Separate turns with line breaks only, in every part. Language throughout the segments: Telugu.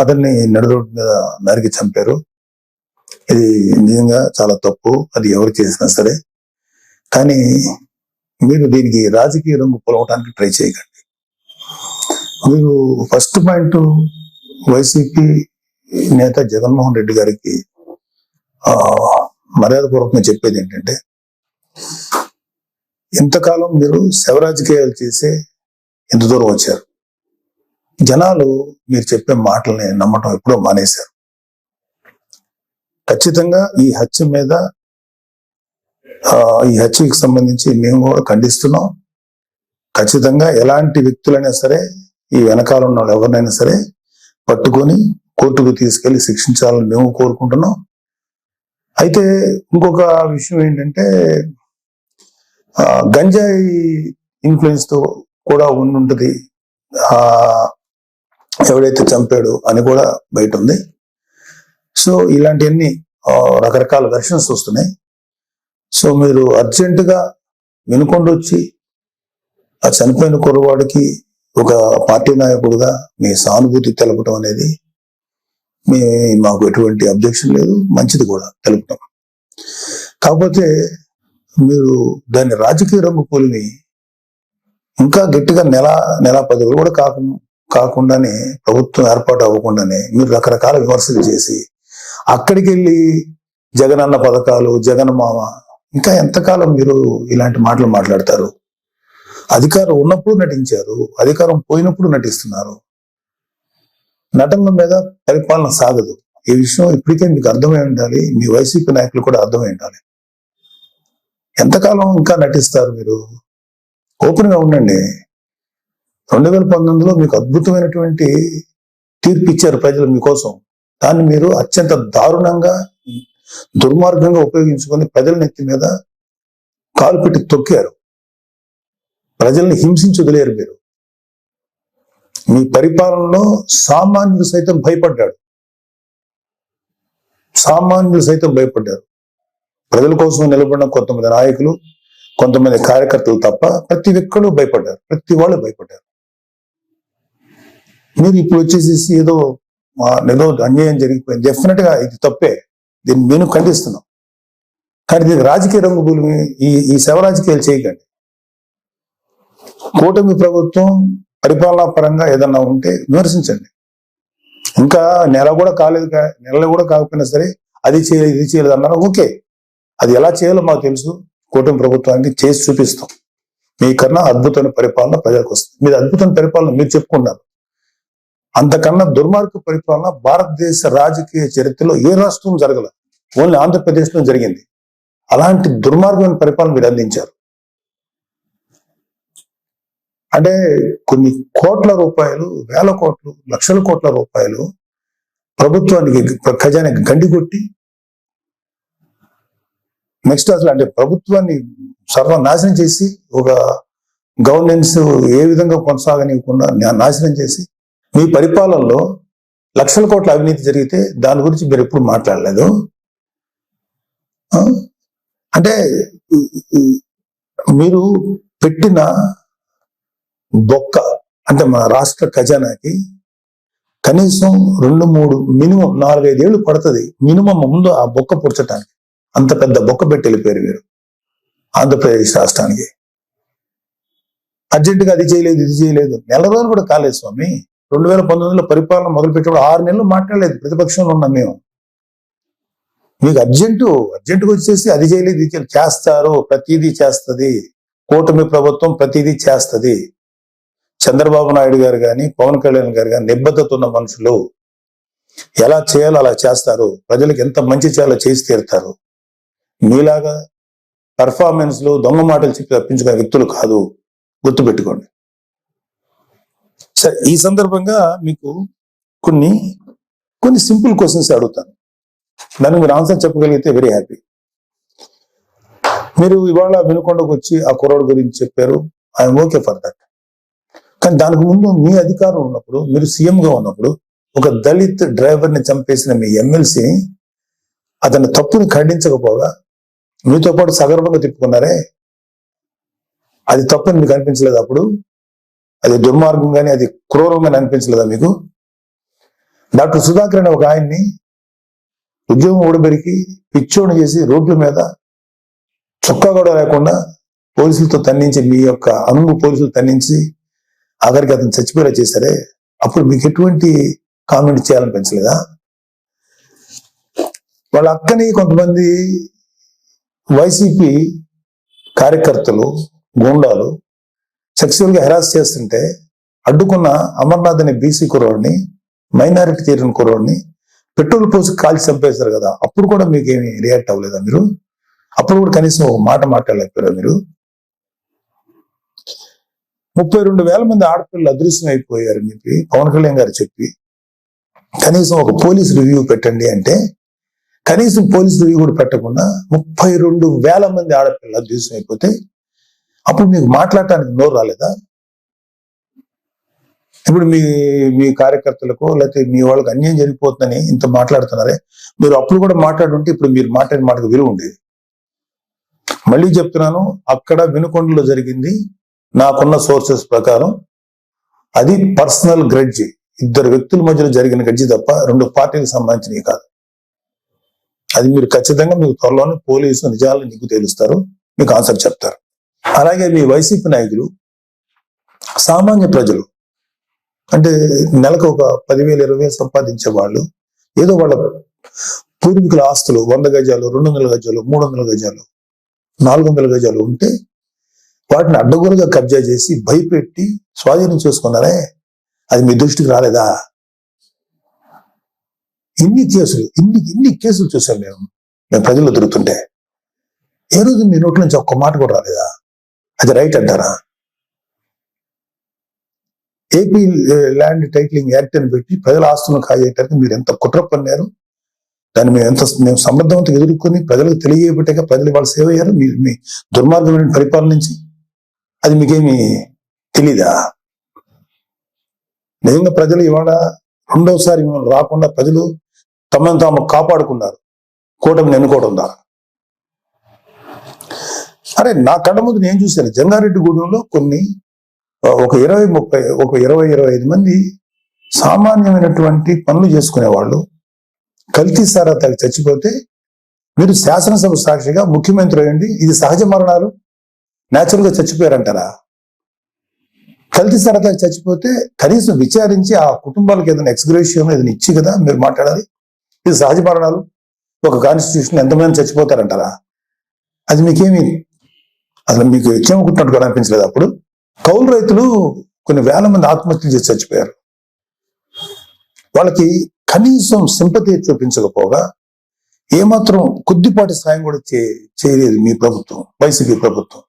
అతన్ని నడిరోడ్డు మీద నరికి చంపారు. ఇది నిజంగా చాలా తప్పు, అది ఎవరు చేసినా సరే. కానీ మీరు దీనికి రాజకీయ రంగు పొలవటానికి ట్రై చేయకండి. మీరు ఫస్ట్ పాయింట్, వైసీపీ నేత జగన్మోహన్ రెడ్డి గారికి మర్యాదపూర్వకంగా చెప్పేది ఏంటంటే, ఇంతకాలం మీరు శవ రాజకీయాలు చేసే ఇంత దూరం వచ్చారు. జనాలు మీరు చెప్పే మాటల్ని నమ్మటం ఎప్పుడో మానేశారు. ఖచ్చితంగా ఈ హత్యకి సంబంధించి మేము కూడా ఖండిస్తున్నాం. ఖచ్చితంగా ఎలాంటి వ్యక్తులైనా సరే, ఈ వెనకాల ఉన్న వాళ్ళు ఎవరినైనా సరే పట్టుకొని కోర్టుకు తీసుకెళ్లి శిక్షించాలని మేము కోరుకుంటున్నాం. అయితే ఇంకొక విషయం ఏంటంటే, గంజాయి ఇన్ఫ్లుయెన్స్ తో కూడా ఉండుంటది ఎవడైతే చంపాడు అని కూడా బయట ఉంది. సో ఇలాంటివన్నీ రకరకాల వెర్షన్స్ వస్తున్నాయి. సో మీరు అర్జెంటుగా వినుకొండ వచ్చి ఆ చనిపోయిన కుర్రవాడికి ఒక పార్టీ నాయకుడుగా మీ సానుభూతి తెలపడం అనేది మాకు ఎటువంటి అబ్జెక్షన్ లేదు, మంచిది కూడా తెలుపుతాం. కాకపోతే మీరు దాన్ని రాజకీయ రంగు పోలిని ఇంకా గట్టిగా నెల 10 రోజులు కూడా కాకుండానే, ప్రభుత్వం ఏర్పాటు అవ్వకుండానే మీరు రకరకాల విమర్శలు చేసి అక్కడికి వెళ్ళి జగనన్న పథకాలు, జగన్ మామ, ఇంకా ఎంతకాలం మీరు ఇలాంటి మాటలు మాట్లాడతారు? అధికారం ఉన్నప్పుడు నటించారు, అధికారం పోయినప్పుడు నటిస్తున్నారు. నటనల మీద పరిపాలన సాగదు. ఈ విషయం ఇప్పటికే మీకు అర్థమై ఉండాలి, మీ వైసీపీ నాయకులు కూడా అర్థమై ఉండాలి. ఎంతకాలం ఇంకా నటిస్తారు మీరు? ఓపెన్ గా ఉండండి. 2019లో మీకు అద్భుతమైనటువంటి తీర్పు ఇచ్చారు ప్రజలు మీకోసం. దాన్ని మీరు అత్యంత దారుణంగా, దుర్మార్గంగా ఉపయోగించుకొని ప్రజల నెత్తి మీద కాలు పెట్టి తొక్కారు. ప్రజల్ని హింసించి వదిలేరు మీరు. మీ పరిపాలనలో సామాన్యులు సైతం భయపడ్డారు. ప్రజల కోసం నిలబడిన కొంతమంది నాయకులు, కొంతమంది కార్యకర్తలు తప్ప ప్రతి ఒక్కరు భయపడ్డారు. ప్రతి వాళ్ళు భయపడ్డారు. మీరు ఇప్పుడు వచ్చేసేసి ఏదో అన్యాయం జరిగిపోయింది, డెఫినెట్ గా ఇది తప్పే, దీన్ని నేను ఖండిస్తున్నాం. కానీ దీనికి రాజకీయ రంగు భూమి, ఈ శవ రాజకీయాలు చేయకండి. కూటమి ప్రభుత్వం పరిపాలనా పరంగా ఏదన్నా ఉంటే విమర్శించండి. ఇంకా నెల కూడా కాకపోయినా సరే అది చేయలేదు, ఇది చేయలేదు అన్నారు. ఓకే, అది ఎలా చేయాలో మాకు తెలుసు. కూటమి ప్రభుత్వానికి చేసి చూపిస్తాం. మీకన్నా అద్భుతమైన పరిపాలన ప్రజలకు వస్తుంది. మీరు అద్భుతమైన పరిపాలన మీరు చెప్పుకున్నారు. అంతకన్నా దుర్మార్గ పరిపాలన భారతదేశ రాజకీయ చరిత్రలో ఏ రాష్ట్రం జరగల, ఓన్లీ ఆంధ్రప్రదేశ్ లో జరిగింది. అలాంటి దుర్మార్గమైన పరిపాలన మీరు అందించారు. అంటే కొన్ని కోట్ల రూపాయలు, వేల కోట్లు, లక్షల కోట్ల రూపాయలు ప్రభుత్వానికి, ఖజానాకి గండి కొట్టి, నెక్స్ట్ అసలు అంటే ప్రభుత్వాన్ని సర్వనాశనం చేసి, ఒక గవర్నెన్స్ ఏ విధంగా కొనసాగనివ్వకుండా నాశనం చేసి, మీ పరిపాలనలో లక్షల కోట్ల అవినీతి జరిగితే దాని గురించి మీరు ఎప్పుడు మాట్లాడలేదు. అంటే మీరు పెట్టిన బొక్క, అంటే మన రాష్ట్ర ఖజానాకి కనీసం 2-3 మినిమం 4-5 ఏళ్ళు పడుతుంది మినిమం ముందు ఆ బొక్క పుడ్చడానికి. అంత పెద్ద బొక్క పెట్టి వెళ్ళిపోయారు మీరు ఆంధ్రప్రదేశ్ రాష్ట్రానికి. అర్జెంటుగా అది చేయలేదు, ఇది చేయలేదు, నెల రోజులు కూడా కాలేదు స్వామి. 2019లో పరిపాలన మొదలుపెట్టినప్పుడు 6 నెలలు మాట్లాడలేదు ప్రతిపక్షంలో ఉన్నాం మేము. మీకు అర్జెంటుగా వచ్చేసి అది చేయలేదు, ఇది చేయలేదు. చేస్తారు, ప్రతిదీ చేస్తుంది కూటమి ప్రభుత్వం, ప్రతిదీ చేస్తుంది. చంద్రబాబు నాయుడు గారు కానీ, పవన్ కళ్యాణ్ గారు కానీ నిబద్ధత ఉన్న మనుషులు. ఎలా చేయాలో అలా చేస్తారు. ప్రజలకు ఎంత మంచి చేయాలో చేసి తీరుతారు. మీలాగా పర్ఫార్మెన్స్ లో దొంగ మాటలు చెప్పి తప్పించుకునే వ్యక్తులు కాదు, గుర్తుపెట్టుకోండి. సరే, ఈ సందర్భంగా మీకు కొన్ని సింపుల్ క్వశ్చన్స్ అడుగుతాను. దానికి మీరు ఆన్సర్ చెప్పగలిగితే వెరీ హ్యాపీ. మీరు ఇవాళ వినుకొండకు వచ్చి ఆ కుర్రాడు గురించి చెప్పారు, ఐఎమ్ ఓకే ఫర్ దట్. కానీ దానికి ముందు మీ అధికారం ఉన్నప్పుడు, మీరు సీఎంగా ఉన్నప్పుడు, ఒక దళిత్ డ్రైవర్ని చంపేసిన మీ ఎమ్మెల్సీని, అతని తప్పుని ఖండించకపోగా మీతో పాటు సగర్వంగా తిప్పుకున్నారే, అది తప్పని మీకు అనిపించలేదు? అప్పుడు అది దుర్మార్గంగానే, అది క్రూరంగానే అనిపించలేదా మీకు? డాక్టర్ సుధాకర్ అనే ఒక ఆయన్ని ఉద్యోగం ఊడబెరికి పిచ్చోని చేసి రోడ్ల మీద చొక్కా కూడా లేకుండా పోలీసులతో తన్నించి, మీ యొక్క అనుము పోలీసులు తన్నించి ఆఖరికి అతను చచ్చిపోయేలా చేశారే, అప్పుడు మీకు ఎటువంటి కామెంట్ చేయాలనిపించలేదా? వాళ్ళ అక్కని కొంతమంది వైసీపీ కార్యకర్తలు, గూండాలు సెక్సువల్ గా హెరాస్ చేస్తుంటే అడ్డుకున్న అమర్నాథ్ అనే బీసీ కుర్రోడిని, మైనారిటీ చేరిన కుర్రోడిని పెట్రోల్ పోసి కాల్చి చంపేశారు కదా, అప్పుడు కూడా మీకు ఏమి రియాక్ట్ అవ్వలేదా మీరు? అప్పుడు కూడా కనీసం ఒక మాట మాట్లాడలేకపోయారా మీరు? 32,000 మంది ఆడపిల్లలు అదృశ్యం అయిపోయారని చెప్పి పవన్ కళ్యాణ్ గారు చెప్పి కనీసం ఒక పోలీస్ రివ్యూ పెట్టండి అంటే కనీసం పోలీస్ రివ్యూ కూడా పెట్టకుండా 32,000 మంది ఆడపిల్లలు అదృశ్యం అయిపోతే అప్పుడు మీకు మాట్లాడటానికి నోరు రాలేదా? ఇప్పుడు మీ కార్యకర్తలకు లేకపోతే మీ వాళ్ళకి అన్యాయం జరిగిపోతుందని ఇంత మాట్లాడుతున్నారే, మీరు అప్పుడు కూడా మాట్లాడుంటే ఇప్పుడు మీరు మాట్లాడిన మాటకు విలువ ఉండేది. మళ్ళీ చెప్తున్నాను, అక్కడ వినుకొండలో జరిగింది నాకున్న సోర్సెస్ ప్రకారం అది పర్సనల్ గ్రెడ్జి, ఇద్దరు వ్యక్తుల మధ్యలో జరిగిన గడ్జి తప్ప 2 పార్టీలకు సంబంధించినవి కాదు. అది మీరు ఖచ్చితంగా మీకు త్వరలోనే పోలీసు నిజాలు నీకు తెలుస్తారు, మీకు ఆన్సర్ చెప్తారు. అలాగే మీ వైసీపీ నాయకులు సామాన్య ప్రజలు అంటే నెలకు ఒక 10,000 20,000 సంపాదించే వాళ్ళు ఏదో వాళ్ళ పూర్వీకుల ఆస్తులు 100 గజాలు 200 గజాలు 300 గజాలు 400 గజాలు ఉంటే వాటిని అడ్డగోలుగా కబ్జా చేసి భయపెట్టి స్వాధీనం చేసుకున్నారే, అది మీ దృష్టికి రాలేదా? ఇన్ని కేసులు చూసాం మేము ప్రజల్లో దొరుకుతుంటే ఏ రోజు మీ నోట్ల నుంచి ఒక్క మాట కూడా రాలేదా? అది రైట్ అంటారా? ఏపీ ల్యాండ్ టైటిలింగ్ యాక్ట్ అని పెట్టి ప్రజల ఆస్తులను కాజేయటానికి మీరు ఎంత కుట్ర పన్నారు, దాన్ని మేము సమర్థవంతంగా ఎదుర్కొని ప్రజలకు తెలియబట్టాక ప్రజలు వాళ్ళు సేవ అయ్యారు. మీ దుర్మార్గమైన పరిపాలన నుంచి అది మీకేమి తెలీదా? నిజంగా ప్రజలు ఇవాళ రెండోసారి రాకుండా ప్రజలు తమను తాము కాపాడుకున్నారు కూటమిని ఎన్నుకోవడం ద్వారా. అరే నా కళ్ళ ముందు నేను చూశాను, జంగారెడ్డిగూడెంలో ఒక 20-25 మంది సామాన్యమైనటువంటి పనులు చేసుకునేవాళ్ళు కల్తీ సారా తాగి చచ్చిపోతే మీరు శాసనసభ సాక్షిగా ముఖ్యమంత్రి అయ్యండి, ఇది సహజ మరణాలు న్యాచురల్ గా చచ్చిపోయారంటారా? కల్తీ సారా తాగి చచ్చిపోతే కనీసం విచారించి ఆ కుటుంబాలకు ఏదైనా ఎక్స్గ్రేషియం ఏదైనా ఇచ్చి కదా మీరు మాట్లాడాలి. ఇది సహజ మరణాలు, ఒక కాన్స్టిట్యూషన్ ఎంతమంది చచ్చిపోతారంటారా? అది మీకేమి అసలు మీకు ఇచ్చేమనుకుంటున్నట్టు కూడా అనిపించలేదు. అప్పుడు కౌలు రైతులు కొన్ని వేల మంది ఆత్మహత్యలు చేసి చచ్చిపోయారు. వాళ్ళకి కనీసం సింపతి చూపించకపోగా ఏమాత్రం కొద్దిపాటి సాయం కూడా చేయలేదు మీ ప్రభుత్వం, వైసీపీ ప్రభుత్వం.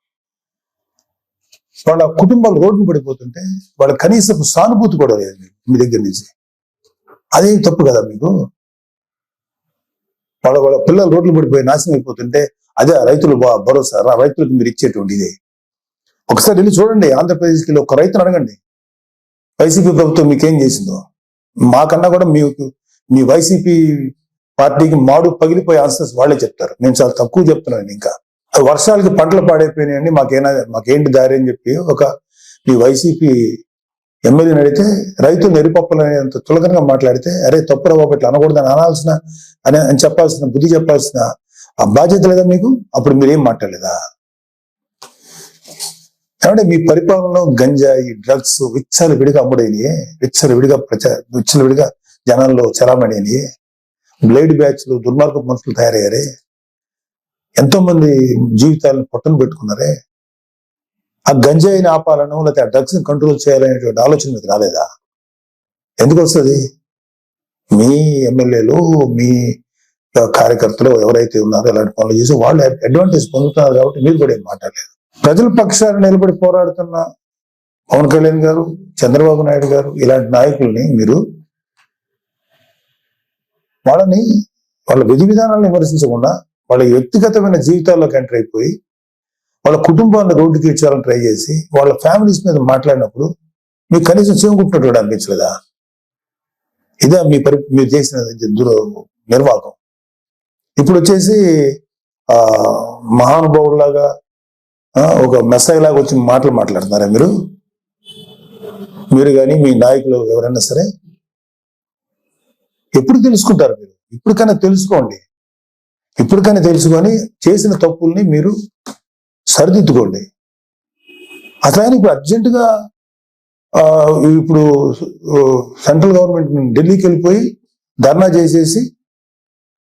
వాళ్ళ కుటుంబాలు రోడ్డు పడిపోతుంటే వాళ్ళ కనీసం సానుభూతి కూడా లేదు మీ దగ్గర నుంచి. అదేం తప్పు కదా మీకు? వాళ్ళ పిల్లలు రోడ్లు పడిపోయి నాశనం అయిపోతుంటే అదే రైతులు భరోసా, రైతులకు మీరు ఇచ్చేటువంటి ఇదే. ఒకసారి వెళ్ళి చూడండి, ఆంధ్రప్రదేశ్కి ఒక రైతును అడగండి వైసీపీ ప్రభుత్వం మీకేం చేసిందో. మాకన్నా కూడా మీ వైసీపీ పార్టీకి మాడు పగిలిపోయే ఆన్సర్స్ వాళ్ళే చెప్తారు. నేను చాలా తక్కువ చెప్తున్నాను. ఇంకా వర్షాలకి పంటలు పాడైపోయినాయండి, మాకేంటి దారి అని చెప్పి మీ వైసీపీ ఎమ్మెల్యేని అడిగితే రైతులు నెరిపప్పలనేంత తులకనగా మాట్లాడితే అరే తప్పురా బాబు ఇట్లా అనకూడదని అని చెప్పాల్సిన బుద్ధి చెప్పాల్సిన ఆ బాధ్యత లేదా మీకు? అప్పుడు మీరేం మాట్లాడలేదా? కాబట్టి మీ పరిపాలనలో గంజాయి, డ్రగ్స్ విచ్చలవిడిగా అమ్ముడైనయే, విచ్చలవిడిగా జనాల్లో చలామణి, బ్లేడ్ బ్యాచ్లు, దుర్మార్గ మనుషులు తయారయ్యారే, ఎంతో మంది జీవితాలను పొట్టను పెట్టుకున్నారే. ఆ గంజాయిని ఆపాలను లేకపోతే ఆ డ్రగ్స్ ని కంట్రోల్ చేయాలనేటువంటి ఆలోచన మీకు రాలేదా? ఎందుకు వస్తుంది? మీ ఎమ్మెల్యేలు, మీ కార్యకర్తలు ఎవరైతే ఉన్నారో ఇలాంటి పనులు చేసి వాళ్ళు అడ్వాంటేజ్ పొందుతున్నారు కాబట్టి మీరు కూడా ఏం మాట్లాడలేదు. ప్రజల పక్షాన్ని నిలబడి పోరాడుతున్న పవన్ కళ్యాణ్ గారు, చంద్రబాబు నాయుడు గారు ఇలాంటి నాయకుల్ని మీరు వాళ్ళ విధి విధానాలను విమర్శించకుండా వాళ్ళ వ్యక్తిగతమైన జీవితాల్లోకి ఎంటర్ అయిపోయి వాళ్ళ కుటుంబాన్ని రోడ్డుకి ఇచ్చాలని ట్రై చేసి వాళ్ళ ఫ్యామిలీస్ మీద మాట్లాడినప్పుడు మీకు కనీసం చేకుంటున్నట్టు అనిపించలేదా? ఇదే మీరు చేసిన నిర్వాహకం. ఇప్పుడు వచ్చేసి మహానుభావులాగా ఒక మెస్సాయి లాగా వచ్చి మాట్లాడుతున్నారా మీరు కానీ మీ నాయకులు ఎవరైనా సరే? ఎప్పుడు తెలుసుకుంటారు మీరు? ఇప్పటికైనా తెలుసుకోండి. ఇప్పటికైనా తెలుసుకొని చేసిన తప్పుల్ని మీరు సరిదిద్దుకోండి. అసలు ఇప్పుడు అర్జెంటుగా ఇప్పుడు సెంట్రల్ గవర్నమెంట్ ఢిల్లీకి వెళ్ళిపోయి ధర్నా చేసేసి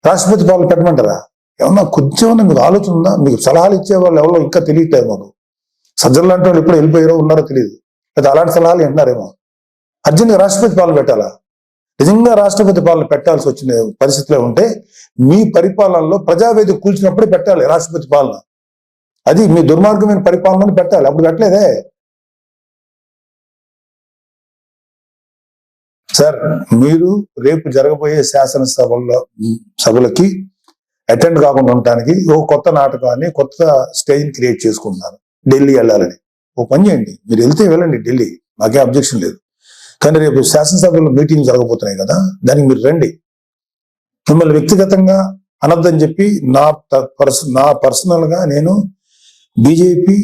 రాష్ట్రపతి పాలన పెట్టమంటారా? ఏమన్నా కొంచెం మీకు ఆలోచన ఉందా? మీకు సలహాలు ఇచ్చే వాళ్ళు ఎవరో ఇంకా తెలియట్లేదు మాకు. సజ్జలు లాంటి వాళ్ళు ఎప్పుడు వెళ్ళిపోయారో ఉన్నారో తెలియదు, లేదా అలాంటి సలహాలు వింటున్నారేమో. అర్జెంట్గా రాష్ట్రపతి పాలన పెట్టాలా? నిజంగా రాష్ట్రపతి పాలన పెట్టాల్సి వచ్చిన పరిస్థితిలో ఉంటే మీ పరిపాలనలో ప్రజావేదిక కూల్చినప్పుడే పెట్టాలి రాష్ట్రపతి పాలన. అది మీ దుర్మార్గమైన పరిపాలనని పెట్టాలి. అప్పుడు పెట్టలేదే సార్. మీరు రేపు జరగబోయే సభలకి అటెండ్ కాకుండా ఉండటానికి ఓ కొత్త నాటకాన్ని, కొత్త స్టేజ్ క్రియేట్ చేసుకుంటున్నారు. ఢిల్లీ వెళ్ళాలని ఓ పని చేయండి, మీరు వెళ్తే వెళ్ళండి ఢిల్లీ, మాకే అబ్జెక్షన్ లేదు. కానీ రేపు శాసనసభలో మీటింగ్ జరగబోతున్నాయి కదా, దానికి మీరు రండి. మిమ్మల్ని వ్యక్తిగతంగా అనొద్దని చెప్పి నా పర్సనల్ గా నేను బీజేపీ,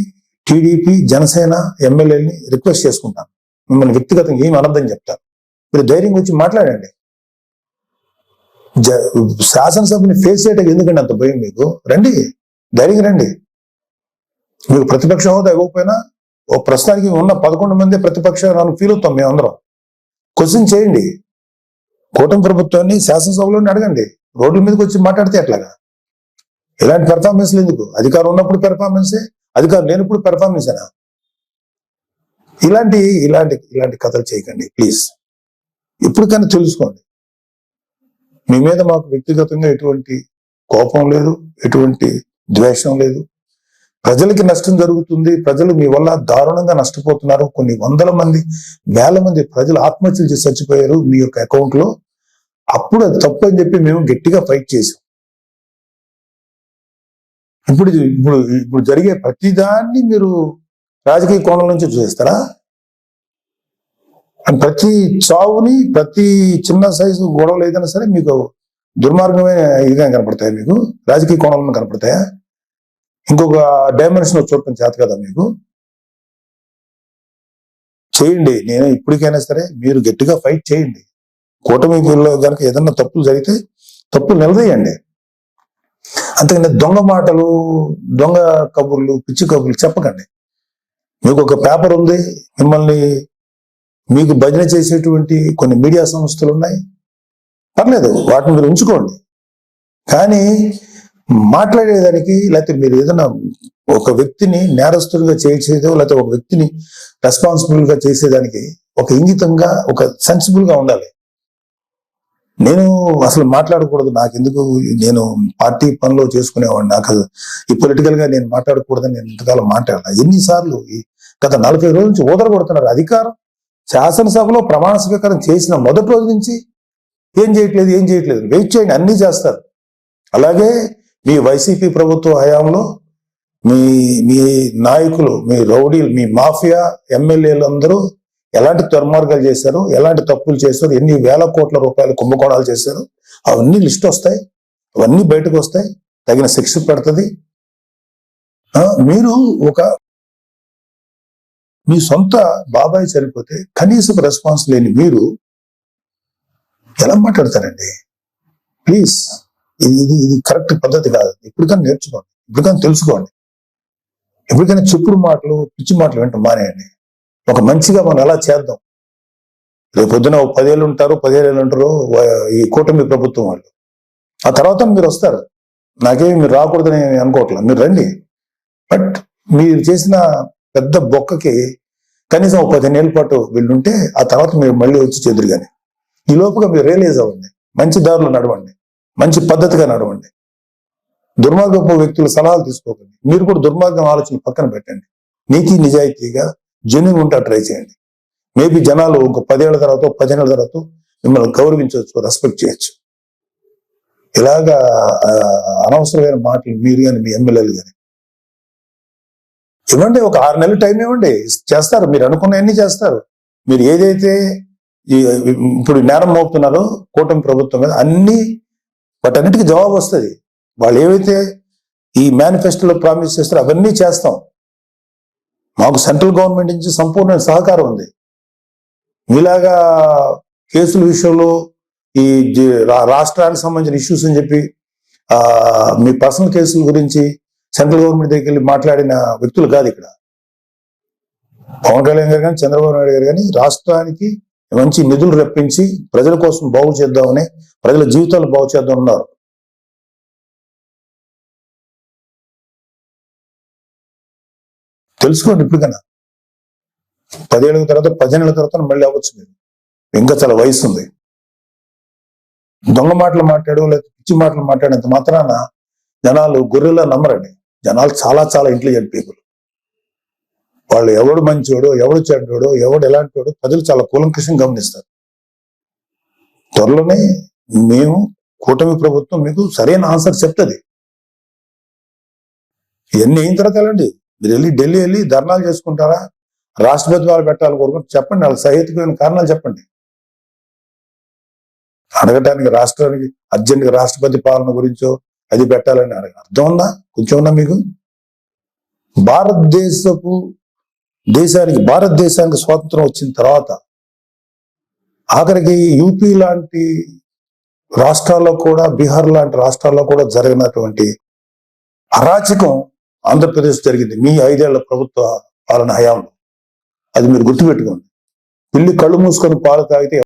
టీడీపీ, జనసేన ఎమ్మెల్యేని రిక్వెస్ట్ చేసుకుంటాను. మిమ్మల్ని వ్యక్తిగతంగా ఏమి అనొద్దని చెప్తాను. మీరు ధైర్యం వచ్చి మాట్లాడండి. శాసనసభని ఫేస్ చేయడానికి ఎందుకండి అంత భయం మీకు? రండి, ధైర్యంగా రండి. మీకు ప్రతిపక్ష హోదా ఇవ్వకపోయినా ఓ ప్రస్తుతానికి ఉన్న 11 మంది ప్రతిపక్షాలను ఫీల్ అవుతాం మేమందరం. క్వశ్చన్ చేయండి. కూటమి ప్రభుత్వాన్ని శాసనసభలోనే అడగండి. రోడ్ల మీదకి వచ్చి మాట్లాడితే ఎట్లాగా? ఇలాంటి పెర్ఫార్మెన్స్లు ఎందుకు? అధికారం ఉన్నప్పుడు పెర్ఫార్మెన్సే, అధికారం లేనప్పుడు పెర్ఫార్మెన్సేనా? ఇలాంటి ఇలాంటి ఇలాంటి కథలు చేయకండి ప్లీజ్. ఇప్పటికైనా తెలుసుకోండి. మీ మీద మాకు వ్యక్తిగతంగా ఎటువంటి కోపం లేదు, ఎటువంటి ద్వేషం లేదు. ప్రజలకి నష్టం జరుగుతుంది, ప్రజలు మీ వల్ల దారుణంగా నష్టపోతున్నారు. కొన్ని వందల మంది, వేల మంది ప్రజలు ఆత్మహత్యలు చేసి చచ్చిపోయారు మీ యొక్క అకౌంట్ లో. అప్పుడు అది తప్పు అని చెప్పి మేము గట్టిగా ఫైట్ చేసాం. ఇప్పుడు ఇప్పుడు ఇప్పుడు జరిగే ప్రతిదాన్ని మీరు రాజకీయ కోణం నుంచి చూసేస్తారా? ప్రతి చావుని, ప్రతి చిన్న సైజు గొడవలు ఏదైనా సరే మీకు దుర్మార్గమైన ఇదిగా కనపడతాయా? మీకు రాజకీయ కోణంలో కనపడతాయా? ఇంకొక డైమెన్షన్ చూడటం చేత కదా మీకు? చేయండి. నేను ఇప్పటికైనా సరే మీరు గట్టిగా ఫైట్ చేయండి. కూటమిలో కనుక ఏదన్నా తప్పులు జరిగితే తప్పులు నిలదీయండి. అంతేగాని దొంగ మాటలు, దొంగ కబుర్లు, పిచ్చి కబుర్లు చెప్పకండి. మీకు ఒక పేపర్ ఉంది, మిమ్మల్ని మీకు భజన చేసేటువంటి కొన్ని మీడియా సంస్థలు ఉన్నాయి, పర్లేదు, వాటిని మీరు ఉంచుకోండి. కానీ మాట్లాడేదానికి, లేకపోతే మీరు ఏదైనా ఒక వ్యక్తిని నేరస్తుడిగా చేసేదో, లేకపోతే ఒక వ్యక్తిని రెస్పాన్సిబుల్ గా చేసేదానికి ఒక ఇంగితంగా, ఒక సెన్సిబుల్ గా ఉండాలి. నేను అసలు మాట్లాడకూడదు, నాకెందుకు, నేను పార్టీ పనిలో చేసుకునేవాడిని, నాకు ఈ పొలిటికల్ గా నేను మాట్లాడకూడదని నేను ఇంతకాలం మాట్లాడాలి. ఎన్నిసార్లు గత 40 రోజుల నుంచి ఊదరగొడుతున్నారు. అధికారం శాసనసభలో ప్రమాణ స్వీకారం చేసిన మొదటి రోజు నుంచి ఏం చేయట్లేదు. వెయిట్ చేయండి, అన్నీ చేస్తారు. అలాగే మీ వైసీపీ ప్రభుత్వ హయాంలో మీ నాయకులు, మీ రౌడీలు, మీ మాఫియా ఎమ్మెల్యేలు అందరూ ఎలాంటి దుర్మార్గాలు చేశారు, ఎలాంటి తప్పులు చేశారు, ఎన్ని వేల కోట్ల రూపాయలు కుంభకోణాలు చేశారు, అవన్నీ లిస్ట్ వస్తాయి, అవన్నీ బయటకు వస్తాయి, తగిన శిక్ష పెడుతుంది. మీరు మీ సొంత బాబాయ్ చనిపోతే కనీసం రెస్పాన్స్ లేని మీరు ఎలా మాట్లాడతారండి? ప్లీజ్, ఇది కరెక్ట్ పద్ధతి కాదు. ఇప్పటికైనా నేర్చుకోండి, ఇప్పటికైనా తెలుసుకోండి. ఎప్పటికైనా చెప్పుడు మాటలు, పిచ్చి మాటలు వింటాం మానేయండి. ఒక మంచిగా మనం ఎలా చేద్దాం. రేపు పొద్దున 10 ఏళ్ళు ఉంటారు, 15 ఏళ్ళు ఉంటారు ఈ కూటమి ప్రభుత్వం వాళ్ళు. ఆ తర్వాత మీరు వస్తారు. నాకేమి మీరు రాకూడదని అనుకోవట్లేదు, మీరు రండి. బట్ మీరు చేసిన పెద్ద బొక్కకి కనీసం 15 ఏళ్ళ పాటు వెళ్ళుంటే ఆ తర్వాత మీరు మళ్ళీ వచ్చి చెదురు. కానీ ఈ లోపుగా మీరు రియలైజ్ అవ్వండి, మంచి దారిలో నడవండి, మంచి పద్ధతిగా నడవండి. దుర్మార్గపు వ్యక్తుల సలహాలు తీసుకోకండి. మీరు కూడా దుర్మార్గం ఆలోచన పక్కన పెట్టండి. నీతి నిజాయితీగా జెన్యూన్ ఉంటా ట్రై చేయండి. మేబీ జనాలు ఒక 10 ఏళ్ల తర్వాత, 15 ఏళ్ల తర్వాత మిమ్మల్ని గౌరవించవచ్చు, రెస్పెక్ట్ చేయొచ్చు. ఇలాగా అనవసరమైన మాటలు మీరు కానీ, మీ ఎమ్మెల్యేలు కానీ ఇవ్వండి. ఒక 6 నెలలు టైం ఇవ్వండి, చేస్తారు. మీరు అనుకున్నవన్నీ చేస్తారు. మీరు ఏదైతే ఇప్పుడు నేరం మోపుతున్నారో కూటమి ప్రభుత్వం మీద, అన్ని వాటన్నిటికీ జవాబు వస్తుంది. వాళ్ళు ఏవైతే ఈ మేనిఫెస్టోలో ప్రామిస్ చేస్తారో అవన్నీ చేస్తాం. మాకు సెంట్రల్ గవర్నమెంట్ నుంచి సంపూర్ణ సహకారం ఉంది. మీలాగా కేసుల విషయంలో ఈ రాష్ట్రానికి సంబంధించిన ఇష్యూస్ అని చెప్పి మీ పర్సనల్ కేసుల గురించి సెంట్రల్ గవర్నమెంట్ దగ్గరికి వెళ్ళి మాట్లాడిన వ్యక్తులు కాదు ఇక్కడ. పవన్ కళ్యాణ్ గారు కానీ చంద్రబాబు నాయుడు గారు కానీ రాష్ట్రానికి మంచి నిధులు రప్పించి ప్రజల కోసం బాగు చేద్దామని, ప్రజల జీవితాలు బాగు చేద్దాం ఉన్నారు. తెలుసుకోండి ఇప్పటికైనా. 10 ఏళ్ళ తర్వాత 15 ఏళ్ళ తర్వాత మళ్ళీ అవ్వచ్చు. మీరు ఇంకా చాలా వయసు ఉంది. దొంగ మాటలు మాట్లాడు లేదా పిచ్చి మాటలు మాట్లాడేంత మాత్రాన జనాలు గొర్రెలా నమ్మరండి. జనాలు చాలా చాలా ఇంటెలిజెంట్ పీపుల్. వాళ్ళు ఎవడు మంచోడు, ఎవడు చెడ్డోడు, ఎవడు ఎలాంటి వాడు ప్రజలు చాలా కూలంకషంగా గమనిస్తారు. త్వరలోనే మేము కూటమి ప్రభుత్వం మీకు సరైన ఆన్సర్ చెప్తుంది. ఇవన్నీ అయిన తర్వాత వెళ్ళండి. మీరు ఢిల్లీ వెళ్ళి ధర్నాలు చేసుకుంటారా, రాష్ట్రపతి వాళ్ళు పెట్టాలి కోరుకుంటే చెప్పండి, వాళ్ళకి సహేతుకమైన కారణాలు చెప్పండి. అడగటానికి రాష్ట్రానికి అర్జెంట్గా రాష్ట్రపతి పాలన గురించో అది పెట్టాలని అర్థం ఉందా? కొంచెం ఉందా మీకు? భారతదేశానికి స్వాతంత్రం వచ్చిన తర్వాత ఆఖరికి యూపీ లాంటి రాష్ట్రాల్లో కూడా, బీహార్ లాంటి రాష్ట్రాల్లో కూడా జరిగినటువంటి అరాచకం ఆంధ్రప్రదేశ్ జరిగింది మీ 5 ఏళ్ల ప్రభుత్వ పాలన హయాంలో. అది మీరు గుర్తుపెట్టుకోండి. పిల్లి కళ్ళు మూసుకొని పాలు తాగితే